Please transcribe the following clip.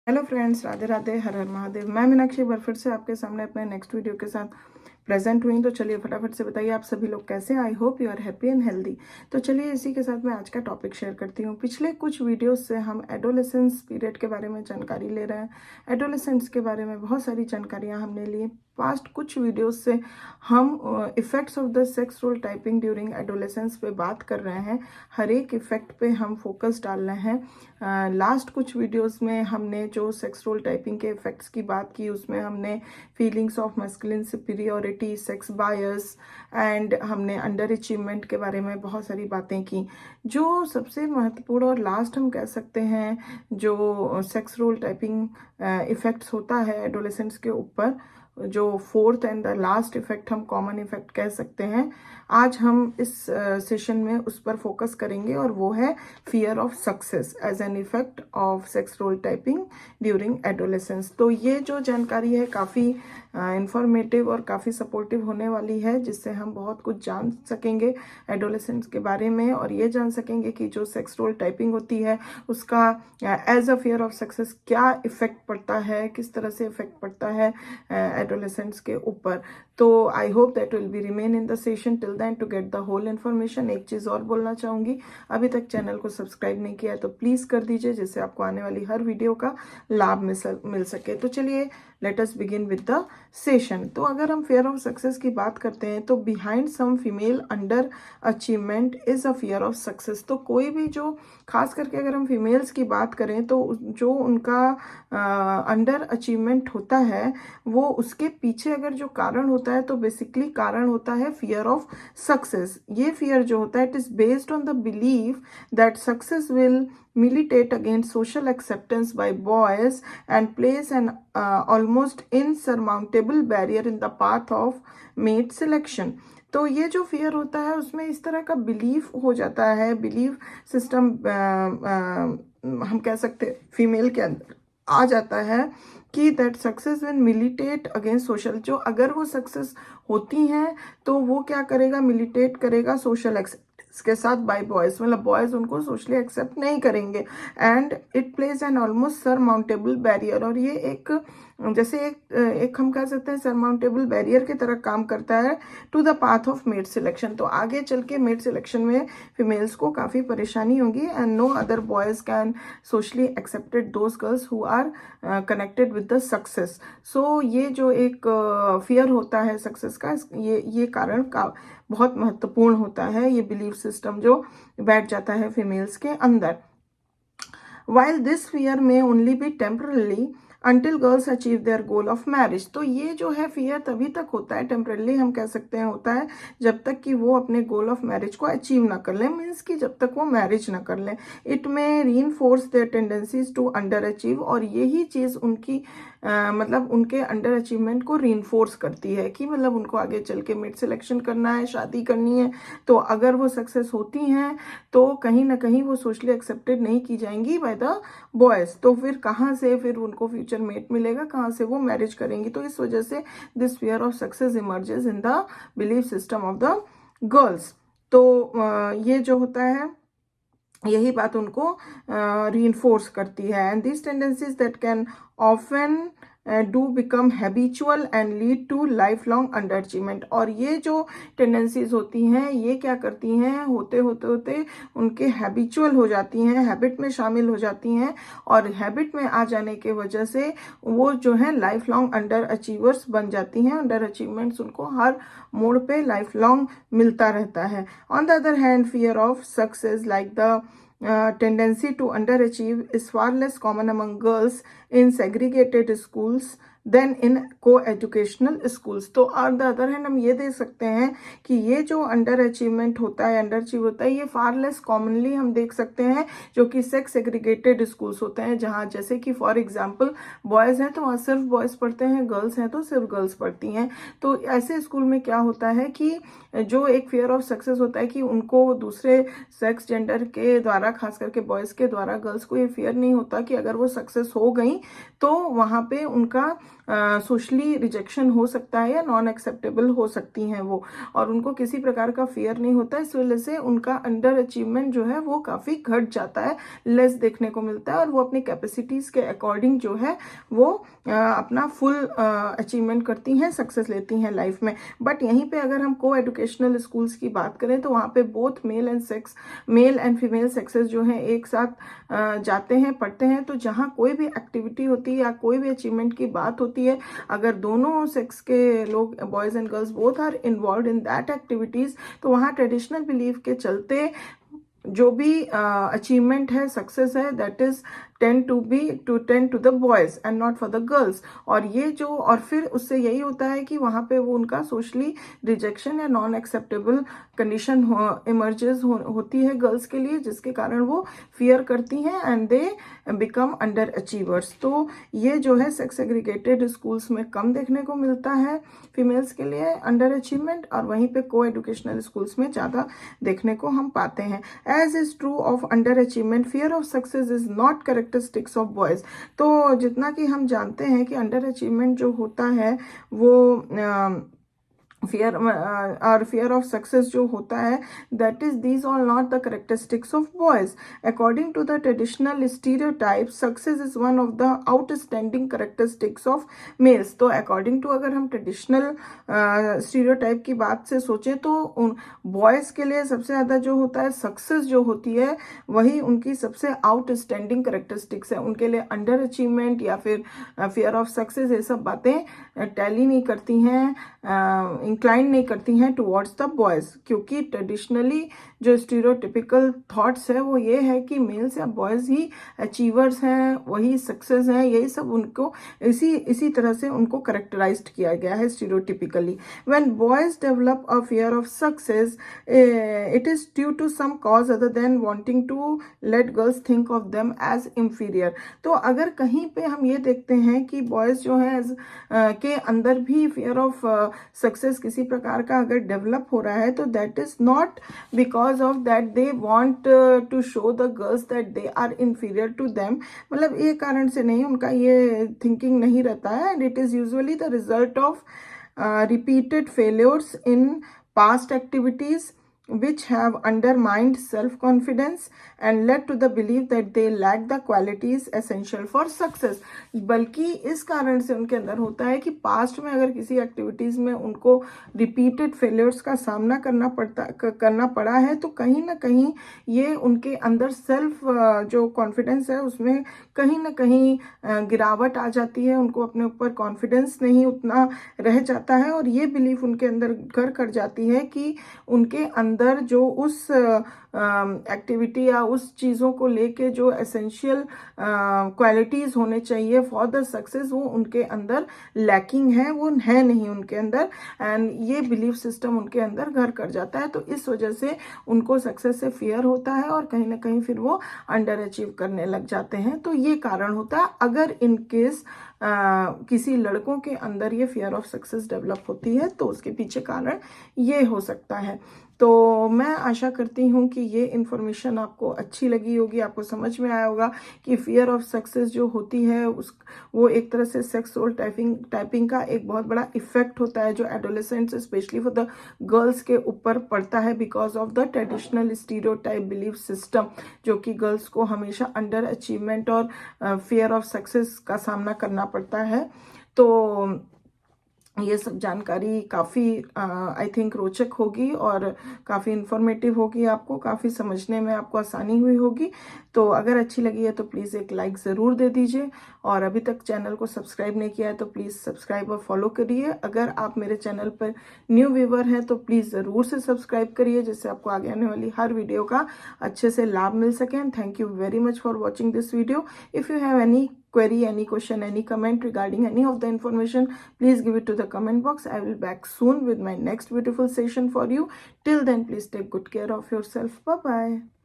Hello friends, Radhe Radhe, हर हर महादेव। मैं मीनाक्षी एक बार फिर से आपके सामने अपने नेक्स्ट वीडियो के साथ प्रेजेंट हुई। तो चलिए फटाफट से बताइए आप सभी लोग कैसे हैं। I hope you are happy and healthy. तो चलिए इसी के साथ मैं आज का टॉपिक शेयर करती हूँ। पिछले कुछ वीडियोस से हम एडोलेसेंस पीरियड के बारे में जानकारी ले रहे हैं। एडोलेसेंट्स के बारे में बहुत सारी जानकारियाँ हमने ली। पास्ट कुछ वीडियोस से हम effects of the sex role typing during adolescence पे बात कर रहे हैं। हर एक इफ़ेक्ट पे हम फोकस डाल रहे हैं। लास्ट कुछ वीडियोस में हमने जो सेक्स रोल टाइपिंग के इफ़ेक्ट्स की बात की, उसमें हमने feelings of masculine superiority, sex bias and हमने अंडर अचीवमेंट के बारे में बहुत सारी बातें की। जो सबसे महत्वपूर्ण और लास्ट हम कह सकते हैं जो सेक्स रोल टाइपिंग इफ़ेक्ट्स होता है एडोलेसेंट्स के ऊपर, जो fourth and the last effect हम कॉमन इफेक्ट कह सकते हैं, आज हम इस सेशन में उस पर फोकस करेंगे और वो है fear of success as an effect of sex role typing during adolescence. तो ये जो जानकारी है काफ़ी इंफॉर्मेटिव और काफ़ी सपोर्टिव होने वाली है, जिससे हम बहुत कुछ जान सकेंगे एडोलेसेंस के बारे में और ये जान सकेंगे कि जो सेक्स रोल टाइपिंग होती है उसका as a fear of success क्या इफेक्ट पड़ता है, किस तरह से इफेक्ट पड़ता है एडोलेसेंट्स के ऊपर। तो I hope that will be remain in the session till then to get the whole information. एक चीज़ और बोलना चाहूँगी, अभी तक चैनल को सब्सक्राइब नहीं किया है तो प्लीज़ कर दीजिए, जिससे आपको आने वाली हर वीडियो का लाभ मिल सके। तो चलिए let us begin with the session. तो अगर हम फियर ऑफ सक्सेस की बात करते हैं तो behind some female under achievement is a fear of success. तो कोई भी जो खास करके अगर हम फीमेल्स की बात करें तो जो उनका अंडर अचीवमेंट होता है वो उसके पीछे अगर जो कारण होता है तो बेसिकली कारण होता है फियर ऑफ सक्सेस। ये फियर जो होता है it is based on the belief that success will militate against social acceptance by boys and place an almost insurmountable barrier in the path of mate selection। तो ये जो fear होता है उसमें इस तरह का बिलीफ हो जाता है, बिलीफ सिस्टम हम कह सकते फीमेल के अंदर आ जाता है कि that success will militate against social. जो अगर वो सक्सेस होती हैं तो वो क्या करेगा, मिलिटेट करेगा सोशल एक्सेप्टेंस के साथ बाय बॉयज, मतलब बॉयज उनको सोशली एक्सेप्ट नहीं करेंगे and it plays an almost surmountable barrier. और ये एक जैसे एक हम कह सकते हैं सरमाउंटेबल बैरियर की तरह काम करता है to the path of mate selection. तो आगे चल के मेट सिलेक्शन में फीमेल्स को काफ़ी परेशानी होगी and no other boys can socially accepted those girls who are connected with the success. So ये जो एक फियर होता है सक्सेस का, ये कारण का बहुत महत्वपूर्ण होता है। ये बिलीफ सिस्टम जो बैठ जाता है फीमेल्स के अंदर। While this fear may only be temporarily until girls achieve their goal of marriage। तो ये जो है फियर तभी तक होता है, टेम्परली हम कह सकते हैं होता है, जब तक कि वो अपने गोल ऑफ मैरिज को अचीव ना कर लें, मीन्स कि जब तक वो मैरिज ना कर लें। इट में reinforce their tendencies to under achieve. और यही चीज़ उनकी मतलब उनके अंडर अचीवमेंट को रीइंफोर्स करती है कि मतलब उनको आगे चल के मेट सिलेक्शन करना है, शादी करनी है। तो अगर वो सक्सेस होती हैं तो कहीं ना कहीं वो सोशली एक्सेप्टेड नहीं की जाएंगी बाय द बॉयज। तो फिर कहाँ से फिर उनको फ्यूचर मेट मिलेगा, कहाँ से वो मैरिज करेंगी। तो इस वजह से this fear of success emerges in the belief system of the girls. तो ये जो होता है यही बात उनको रीइंफोर्स करती है and this tendencies that can often do become habitual and lead to life long under achievement. और ये जो टेंडेंसीज होती हैं ये क्या करती हैं, होते होते होते उनके हैबिचुअल हो जाती हैं, हैबिट में शामिल हो जाती हैं और हैबिट में आ जाने के वजह से वो जो है लाइफ लॉन्ग अंडर अचीवर्स बन जाती हैं। अंडर अचीवमेंट्स उनको हर मोड़ पे लाइफ लॉन्ग मिलता रहता है। On the other hand fear of success like the tendency to underachieve is far less common among girls in segregated schools then in coeducational schools. तो ऑन द अदर हैंड हम ये देख सकते हैं कि ये जो अंडर अचीवमेंट होता है, अंडर अचीव होता है, ये फार लेस कॉमनली हम देख सकते हैं जो कि सेक्स सेग्रीगेटेड स्कूल्स होते हैं, जहाँ जैसे कि फॉर एग्जांपल बॉयज़ हैं तो वहाँ सिर्फ बॉयज़ पढ़ते हैं, गर्ल्स हैं तो सिर्फ गर्ल्स पढ़ती हैं। तो ऐसे स्कूल में क्या होता है कि जो एक फियर ऑफ सक्सेस होता है कि उनको दूसरे सेक्स जेंडर के द्वारा, खास करके बॉयज़ के द्वारा, गर्ल्स को ये फियर नहीं होता कि अगर वो सक्सेस हो गई तो वहाँ पे उनका सोशली रिजेक्शन हो सकता है या नॉन एक्सेप्टेबल हो सकती हैं वो, और उनको किसी प्रकार का फियर नहीं होता। इस वजह से उनका अंडर अचीवमेंट जो है वो काफ़ी घट जाता है, लेस देखने को मिलता है, और वो अपनी कैपेसिटीज़ के अकॉर्डिंग जो है वो अपना फुल अचीवमेंट करती हैं, सक्सेस लेती हैं लाइफ में। बट यहीं पे अगर हम को एजुकेशनल स्कूल्स की बात करें तो वहाँ पे both male and female sexes जो हैं एक साथ जाते हैं, पढ़ते हैं। तो जहाँ कोई भी एक्टिविटी होती है या कोई भी अचीवमेंट की बात होती है, अगर दोनों सेक्स के लोग, boys and girls both are involve in that activities, तो वहाँ ट्रेडिशनल बिलीफ के चलते जो भी अचीवमेंट है, सक्सेस है, that is tend to the boys and not for the girls. और ये जो, और फिर उससे यही होता है कि वहाँ पे वो उनका सोशली रिजेक्शन या नॉन एक्सेप्टेबल कंडीशन इमर्जेस होती है गर्ल्स के लिए, जिसके कारण वो फियर करती हैं and they become under achievers. तो ये जो है सेक्स एग्रीगेटेड स्कूल्स में कम देखने को मिलता है फीमेल्स के लिए अंडर अचीवमेंट, और वहीं पे को एजुकेशनल स्कूल्स में ज़्यादा देखने को हम पाते हैं। As is true of under achievement, fear of success is not characteristics of boys. तो जितना कि हम जानते हैं कि अंडर अचीवमेंट जो होता है वो fear of success जो होता है, that is these are not the characteristics of boys. According to the traditional stereotype, success is one of the outstanding characteristics of males. तो according to अगर हम traditional stereotype की बात से सोचें तो उन boys के लिए सबसे ज़्यादा जो होता है सक्सेस जो होती है वही उनकी सबसे आउटस्टैंडिंग करेक्टरिस्टिक्स है। उनके लिए अंडर अचीवमेंट या फिर फियर ऑफ सक्सेस ये सब बातें टैली नहीं करती हैं, इंक्लाइन नहीं करती हैं टुवर्ड्स द बॉयज़, क्योंकि ट्रेडिशनली जो स्टीरियोटिपिकल थॉट्स है वो ये है कि मेल्स या बॉयज़ ही अचीवर्स हैं, वही सक्सेस हैं, यही सब उनको इसी तरह से उनको करेक्टराइज्ड किया गया है stereotypically. When boys develop a fear of success, it is due to some cause other than wanting to let girls think of them as inferior. तो अगर कहीं पे हम ये देखते हैं कि बॉयज़ जो है के अंदर भी फियर ऑफ सक्सेस किसी प्रकार का अगर डेवलप हो रहा है, तो that is not because of that they want to show the girls that they are inferior to them. मतलब ये कारण से नहीं, उनका ये थिंकिंग नहीं रहता है, and it is usually the result of repeated failures in past activities which have undermined self-confidence and led to the belief that they lack the qualities essential for success। बल्कि इस कारण से उनके अंदर होता है कि पास्ट में अगर किसी एक्टिविटीज़ में उनको रिपीटेड फेलियर्स का सामना करना पड़ा है, तो कहीं ना कहीं ये उनके अंदर सेल्फ जो कॉन्फिडेंस है उसमें कहीं ना कहीं गिरावट आ जाती है, उनको अपने ऊपर कॉन्फिडेंस नहीं उतना रह जाता है, और ये बिलीफ उनके अंदर घर कर जाती है कि उनके अंदर जो उस एक्टिविटी या उस चीज़ों को लेके जो एसेंशियल क्वालिटीज़ होने चाहिए फॉर द सक्सेस, वो उनके अंदर लैकिंग है, वो है नहीं उनके अंदर, एंड ये बिलीफ सिस्टम उनके अंदर घर कर जाता है। तो इस वजह से उनको सक्सेस से फियर होता है और कहीं ना कहीं फिर वो अंडर अचीव करने लग जाते हैं। तो ये कारण होता है अगर इन केस किसी लड़कों के अंदर ये फियर ऑफ सक्सेस डेवलप होती है, तो उसके पीछे कारण ये हो सकता है। तो मैं आशा करती हूँ कि ये इन्फॉर्मेशन आपको अच्छी लगी होगी, आपको समझ में आया होगा कि फियर ऑफ सक्सेस जो होती है वो एक तरह से सेक्स रोल टाइपिंग का एक बहुत बड़ा इफेक्ट होता है जो adolescents specially for the girls के ऊपर पड़ता है because of the traditional stereotype belief system, जो कि गर्ल्स को हमेशा अंडर अचीवमेंट और फियर ऑफ सक्सेस का सामना करना पड़ता है। तो ये सब जानकारी काफ़ी आई थिंक रोचक होगी और काफ़ी इन्फॉर्मेटिव होगी, आपको काफ़ी समझने में आपको आसानी हुई होगी। तो अगर अच्छी लगी है तो प्लीज़ एक लाइक ज़रूर दे दीजिए, और अभी तक चैनल को सब्सक्राइब नहीं किया है तो प्लीज़ सब्सक्राइब और फॉलो करिए। अगर आप मेरे चैनल पर न्यू व्यूवर हैं तो प्लीज़ ज़रूर से सब्सक्राइब करिए, जिससे आपको आगे आने वाली हर वीडियो का अच्छे से लाभ मिल सके। And thank you very much for watching this video. If you have any query, any question, any comment regarding any of the information, please give it to the comment box. I will back soon with my next beautiful session for you. Till then, please take good care of yourself. Bye bye.